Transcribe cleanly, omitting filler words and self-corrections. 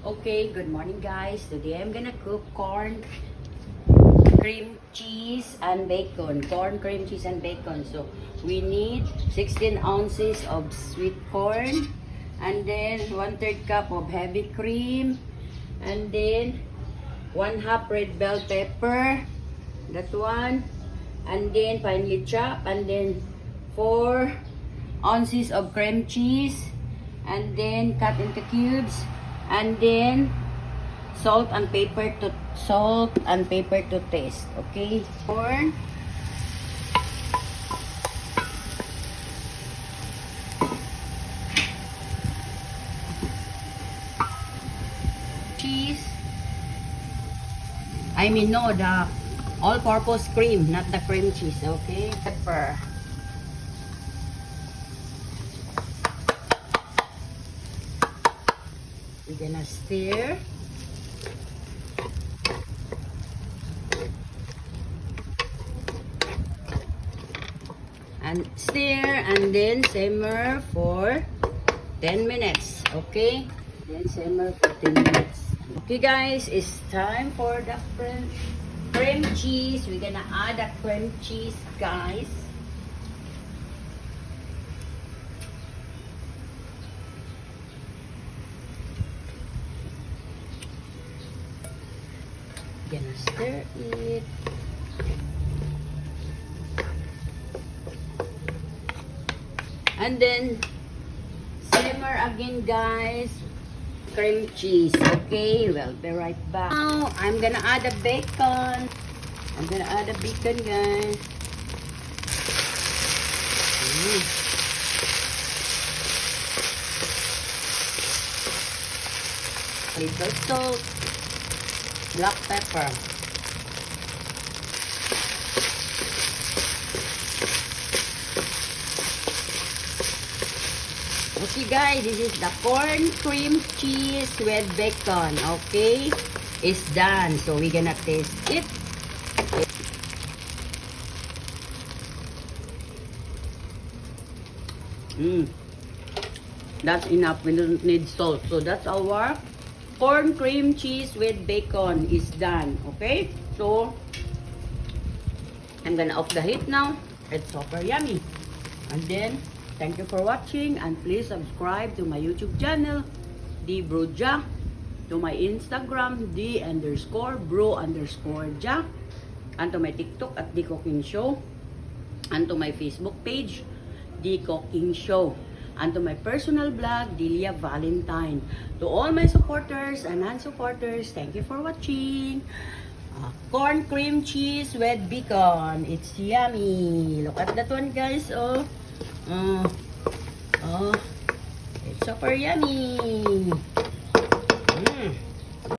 Okay, good morning guys. Today I'm gonna cook corn, cream cheese, and bacon. Corn, cream cheese, and bacon. So we need 16 ounces of sweet corn, and then 1/3 cup of heavy cream, and then 1/2 red bell pepper, that one, and then finely chopped, and then 4 ounces of cream cheese, and then cut into cubes, and then salt and pepper to taste. Okay, corn, cheese, no, the all-purpose cream, not the cream cheese. Okay, pepper, we're gonna stir. And stir, and then simmer for 10 minutes. Okay, then simmer for 10 minutes. Okay guys, it's time for the cream cheese. We're gonna add the cream cheese, guys. Gonna stir it. And then simmer again, guys. Cream cheese. Okay, we'll be right back. Now I'm gonna add the bacon. Guys. Little salt, black pepper. Okay guys, this is the corn cream cheese with bacon. Okay, it's done. So we're gonna taste it. That's enough. We don't need salt. So that's our corn cream cheese with bacon is done. Okay, so I'm gonna off the heat now. It's super yummy. And then thank you for watching, and please subscribe to my YouTube channel, D Bro Ja, to my Instagram, D_Bro_Ja, and to my TikTok at D Cooking Show, and to my Facebook page, D Cooking Show, and to my personal blog, Delia Valentine. To all my supporters and non-supporters, thank you for watching. Corn cream cheese with bacon. It's yummy. Look at that one, guys. It's super yummy.